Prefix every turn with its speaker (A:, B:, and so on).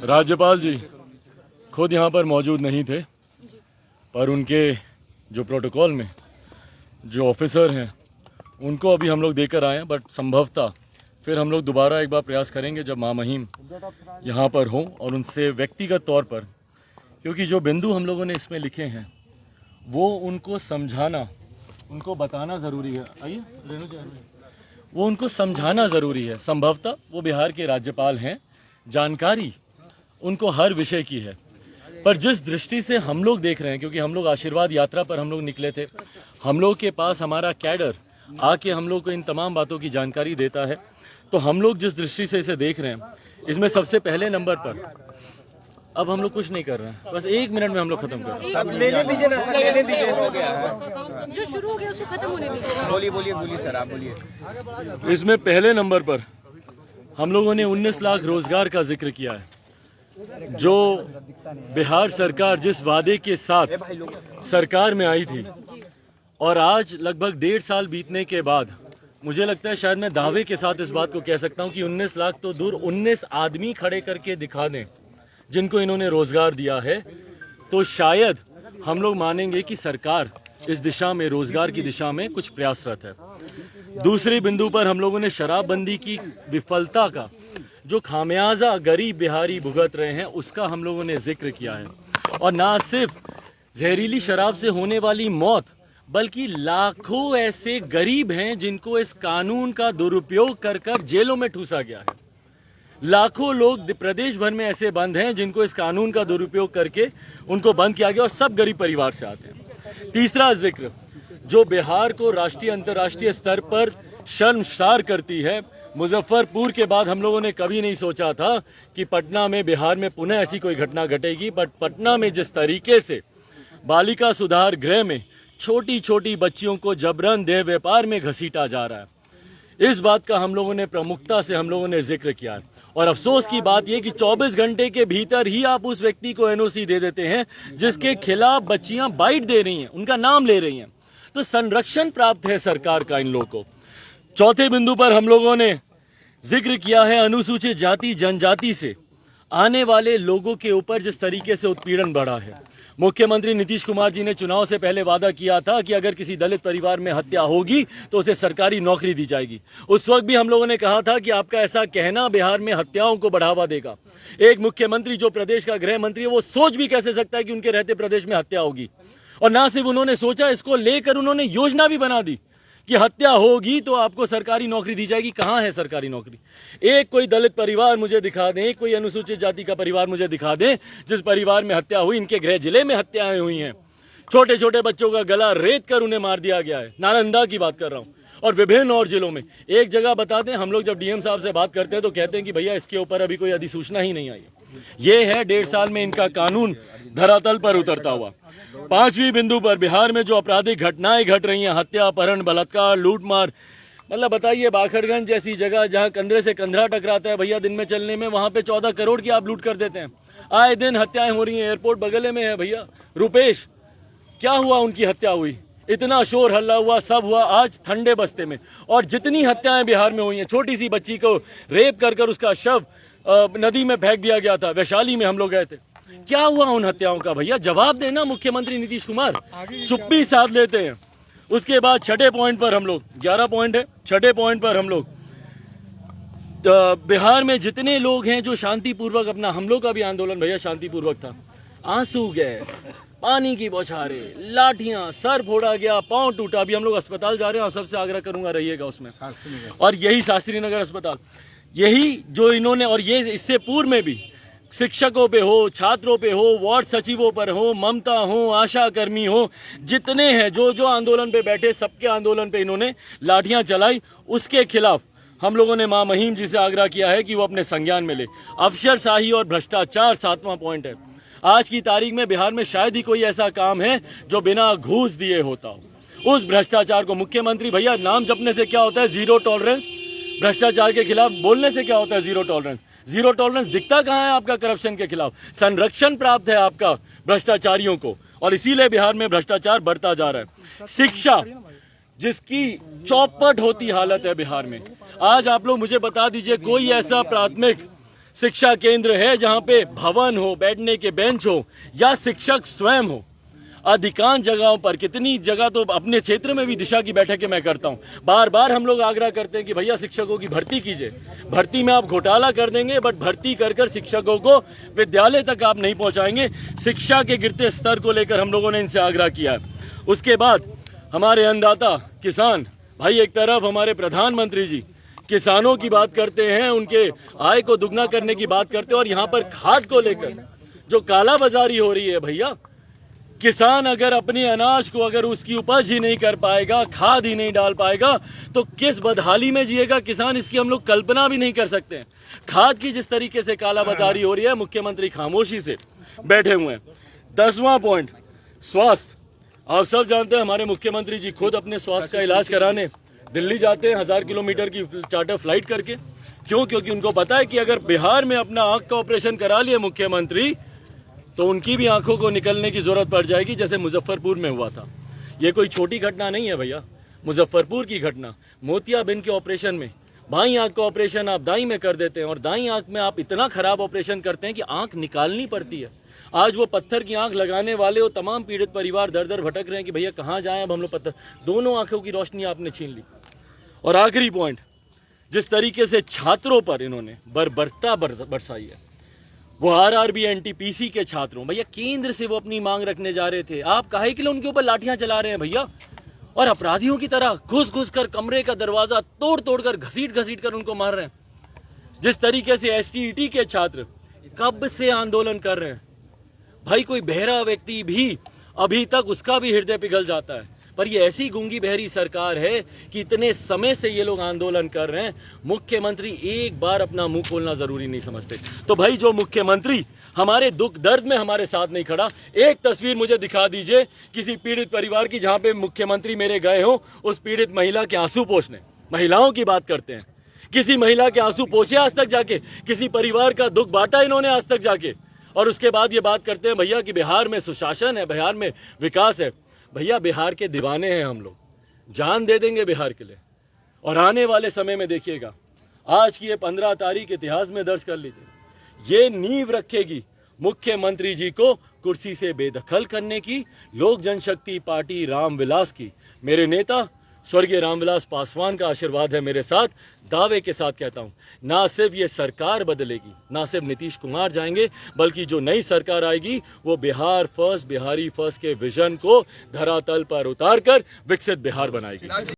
A: राज्यपाल जी खुद यहाँ पर मौजूद नहीं थे, पर उनके जो प्रोटोकॉल में जो ऑफिसर हैं उनको अभी हम लोग देकर आए हैं। बट संभवतः फिर हम लोग दोबारा एक बार प्रयास करेंगे जब महामहिम यहाँ पर हों और उनसे व्यक्तिगत तौर पर, क्योंकि जो बिंदु हम लोगों ने इसमें लिखे हैं वो उनको समझाना, उनको बताना ज़रूरी है। आइए रेणु जी, वो उनको समझाना ज़रूरी है। संभवतः वो बिहार के राज्यपाल हैं, जानकारी उनको हर विषय की है, पर जिस दृष्टि से हम लोग देख रहे हैं, क्योंकि हम लोग आशीर्वाद यात्रा पर हम लोग निकले थे, हम लोग के पास हमारा कैडर आके हम लोग को इन तमाम बातों की जानकारी देता है, तो हम लोग जिस दृष्टि से इसे देख रहे हैं, इसमें सबसे पहले नंबर पर अब हम लोग कुछ नहीं कर रहे हैं, बस 1 मिनट में हम लोग खत्म कर रहे हैं।
B: अब लेने दीजिए हो गया है,
C: जो शुरू हो गया उसको खत्म होने दीजिए।
B: बोलिए सर, आप बोलिए।
A: इसमें पहले नंबर पर हम लोगों ने 19 लाख रोजगार का जिक्र किया है, जो बिहार सरकार जिस वादे के साथ सरकार में आई थी, और आज लगभग 1.5 साल बीतने के बाद मुझे लगता है शायद मैं दावे के साथ इस बात को कह सकता हूं कि 19 लाख तो दूर, 19 आदमी खड़े करके दिखा दें जिनको इन्होंने रोजगार दिया है, तो शायद हम लोग मानेंगे कि सरकार इस दिशा में, रोजगार की दिशा में कुछ प्रयासरत है। दूसरे बिंदु पर हम लोगों ने शराबबंदी की विफलता का जो खामियाजा गरीब बिहारी भुगत रहे हैं उसका हम लोगों ने जिक्र किया है, और ना सिर्फ जहरीली शराब से होने वाली मौत, बल्कि लाखों ऐसे गरीब हैं जिनको इस कानून का दुरुपयोग कर कर जेलों में ठूसा गया है। लाखों लोग प्रदेश भर में ऐसे बंद हैं जिनको इस कानून का दुरुपयोग करके उनको बंद किया गया, और सब गरीब परिवार से आते हैं। तीसरा जिक्र जो बिहार को राष्ट्रीय अंतर्राष्ट्रीय स्तर पर शर्मसार करती है, मुजफ्फरपुर के बाद हम लोगों ने कभी नहीं सोचा था कि पटना में, बिहार में पुनः ऐसी कोई घटना घटेगी, बट पटना में जिस तरीके से बालिका सुधार गृह में छोटी छोटी बच्चियों को जबरन देह व्यापार में घसीटा जा रहा है, इस बात का हम लोगों ने प्रमुखता से हम लोगों ने जिक्र किया है। और अफसोस की बात यह कि 24 घंटे के भीतर ही आप उस व्यक्ति को एनओसी दे देते हैं जिसके खिलाफ बच्चियां बाइट दे रही हैं, उनका नाम ले रही हैं, तो संरक्षण प्राप्त है सरकार का इन लोगों को। चौथे बिंदु पर हम लोगों ने जिक्र किया है अनुसूचित जाति जनजाति से आने वाले लोगों के ऊपर जिस तरीके से उत्पीड़न बढ़ा है। मुख्यमंत्री नीतीश कुमार जी ने चुनाव से पहले वादा किया था कि अगर किसी दलित परिवार में हत्या होगी तो उसे सरकारी नौकरी दी जाएगी। उस वक्त भी हम लोगों ने कहा था कि आपका ऐसा कहना बिहार में हत्याओं को बढ़ावा देगा। एक मुख्यमंत्री जो प्रदेश का गृह मंत्री है, वो सोच भी कैसे सकता है कि उनके रहते प्रदेश में हत्या होगी। और ना सिर्फ उन्होंने सोचा, इसको लेकर उन्होंने योजना भी बना दी कि हत्या होगी तो आपको सरकारी नौकरी दी जाएगी। कहाँ है सरकारी नौकरी? एक कोई दलित परिवार मुझे दिखा दें, कोई अनुसूचित जाति का परिवार मुझे दिखा दें जिस परिवार में हत्या हुई। इनके गृह जिले में हत्याएं हुई हैं, छोटे छोटे बच्चों का गला रेत कर उन्हें मार दिया गया है। नालंदा की बात कर रहा हूँ, और विभिन्न और जिलों में। एक जगह बता दें, हम लोग जब डीएम साहब से बात करते हैं तो कहते हैं कि भैया इसके ऊपर अभी कोई अधिसूचना ही नहीं आई। ये है 1.5 साल में इनका कानून धरातल पर उतरता हुआ। पांचवी बिंदु पर बिहार में जो आपराधिक घटनाएं घट रही हैं, हत्या, अपहरण, बलात्कार, लूटमार, मतलब बताइए बाखड़गंज जैसी जगह जहां कंधे से कंधरा टकराता है भैया दिन में चलने में, वहां पे 14 करोड़ की आप लूट कर देते हैं। आए दिन हत्याएं हो रही हैं। एयरपोर्ट बगले में है भैया, रुपेश, क्या हुआ? उनकी हत्या हुई, इतना शोर हल्ला हुआ, सब हुआ आज ठंडे बस्ते में। और जितनी हत्याएं बिहार में हुई हैं, छोटी सी बच्ची को रेप कर कर उसका शव नदी में फेंक दिया गया था। वैशाली में हम लोग गए थे। क्या हुआ उन हत्याओं का? भैया जवाब देना मुख्यमंत्री नीतीश कुमार। चुप्पी साध लेते हैं। उसके बाद छठे पॉइंट पर हम लोग, 11 पॉइंट है, छठे पॉइंट पर हम लोग बिहार में जितने लोग हैं जो शांतिपूर्वक अपना, हम लोग का भी आंदोलन भैया शांतिपूर्वक था, आंसू गैस, पानी की बौछारें, लाठियां, सर फोड़ा गया, पांव टूटा। अभी हम लोग अस्पताल जा रहे हैं, और सबसे आग्रह करूंगा रहिएगा उसमें, और यही शास्त्री नगर अस्पताल, यही जो इन्होंने, और ये इससे पूर्व में भी शिक्षकों पे हो, छात्रों पे हो, वार्ड सचिवों पर हो, ममता हो, आशा कर्मी हो, जितने हैं जो जो आंदोलन पे बैठे, सबके आंदोलन पे इन्होंने लाठियां चलाई। उसके खिलाफ हम लोगों ने महामहिम जी से आग्रह किया है कि वो अपने संज्ञान में ले। अफसरशाही और भ्रष्टाचार 7वां पॉइंट है। आज की तारीख में बिहार में शायद ही कोई ऐसा काम है जो बिना घूस दिए होता हो। उस भ्रष्टाचार को मुख्यमंत्री, भैया नाम जपने से क्या होता है? Zero tolerance. भ्रष्टाचार के खिलाफ बोलने से क्या होता है? Zero tolerance. जीरो टॉलरेंस दिखता कहाँ है आपका करप्शन के खिलाफ? संरक्षण प्राप्त है आपका भ्रष्टाचारियों को, और इसीलिए बिहार में भ्रष्टाचार बढ़ता जा रहा है। शिक्षा जिसकी चौपट होती हालत है बिहार में। आज आप लोग मुझे बता दीजिए कोई ऐसा प्राथमिक शिक्षा केंद्र है जहां पे भवन हो, बैठने के बेंच हो या शिक्षक स्वयं हो। अधिकांश जगहों पर, कितनी जगह तो अपने क्षेत्र में भी दिशा की बैठकें मैं करता हूं, बार बार हम लोग आग्रह करते हैं कि भैया शिक्षकों की भर्ती कीजिए। भर्ती में आप घोटाला कर देंगे, बट भर्ती कर कर शिक्षकों को विद्यालय तक आप नहीं पहुंचाएंगे। शिक्षा के गिरते स्तर को लेकर हम लोगों ने इनसे आग्रह किया है। उसके बाद हमारे अन्नदाता किसान भाई, एक तरफ हमारे प्रधानमंत्री जी किसानों की बात करते हैं, उनके आय को दुगना करने की बात करते हैं, और यहाँ पर खाद को लेकर जो कालाबाजारी हो रही है भैया, किसान अगर अपने अनाज को, अगर उसकी उपज ही नहीं कर पाएगा, खाद ही नहीं डाल पाएगा, तो किस बदहाली में जिएगा किसान, इसकी हम लोग कल्पना भी नहीं कर सकते हैं। खाद की जिस तरीके से कालाबाजारी हो रही है, मुख्यमंत्री खामोशी से बैठे हुए हैं। 10वां पॉइंट, स्वास्थ्य। आप सब जानते हैं हमारे मुख्यमंत्री जी खुद अपने स्वास्थ्य का इलाज कराने दिल्ली जाते हैं 1000 किलोमीटर की चार्टर फ्लाइट करके। क्यों? क्योंकि उनको पता है कि अगर बिहार में अपना आंख का ऑपरेशन करा लिए मुख्यमंत्री, तो उनकी भी आंखों को निकलने की जरूरत पड़ जाएगी, जैसे मुजफ्फरपुर में हुआ था। ये कोई छोटी घटना नहीं है भैया, मुजफ्फरपुर की घटना। मोतियाबिंद के ऑपरेशन में बाईं आंख का ऑपरेशन आप दाईं में कर देते हैं, और दाईं आंख में आप इतना खराब ऑपरेशन करते हैं कि आंख निकालनी पड़ती है। आज वो पत्थर की आंख लगाने वाले, वो तमाम पीड़ित परिवार दर दर भटक रहे हैं कि भैया कहाँ जाएं अब हम लोग, पत्थर, दोनों आंखों की रोशनी आपने छीन ली। और आखिरी पॉइंट, जिस तरीके से छात्रों पर इन्होंने बर्बरता बरसाई है, वो आरआरबी एनटीपीसी के छात्रों, भैया केंद्र से वो अपनी मांग रखने जा रहे थे, आप काहे के लिए उनके ऊपर लाठियां चला रहे हैं भैया, और अपराधियों की तरह घुस घुस कर कमरे का दरवाजा तोड़ तोड़ कर, घसीट घसीट कर उनको मार रहे हैं। जिस तरीके से एसटीईटी के छात्र कब से आंदोलन कर रहे हैं भाई, कोई बहरा व्यक्ति भी अभी तक उसका भी हृदय पिघल जाता है। पर ये ऐसी गूंगी बहरी सरकार है कि इतने समय से ये लोग आंदोलन कर रहे हैं, मुख्यमंत्री एक बार अपना मुंह खोलना जरूरी नहीं समझते। तो भाई जो मुख्यमंत्री हमारे दुख दर्द में हमारे साथ नहीं खड़ा, एक तस्वीर मुझे दिखा दीजिए किसी पीड़ित परिवार की जहां पे मुख्यमंत्री मेरे गए हो, उस पीड़ित महिला के आंसू पोंछने। महिलाओं की बात करते हैं, किसी महिला के आंसू पोंछे आज तक जाके, किसी परिवार का दुख बांटा इन्होंने आज तक जाके, और उसके बाद ये बात करते हैं भैया कि बिहार में सुशासन है, बिहार में विकास है। भैया बिहार के दीवाने हैं हम लोग, जान दे देंगे बिहार के लिए। और आने वाले समय में देखिएगा, आज की ये 15 तारीख इतिहास में दर्ज कर लीजिए, ये नींव रखेगी मुख्यमंत्री जी को कुर्सी से बेदखल करने की, लोक जनशक्ति पार्टी रामविलास की। मेरे नेता स्वर्गीय रामविलास पासवान का आशीर्वाद है मेरे साथ। दावे के साथ कहता हूं, ना सिर्फ ये सरकार बदलेगी, ना सिर्फ नीतीश कुमार जाएंगे, बल्कि जो नई सरकार आएगी वो बिहार फर्स्ट, बिहारी फर्स्ट के विजन को धरातल पर उतारकर विकसित बिहार बनाएगी।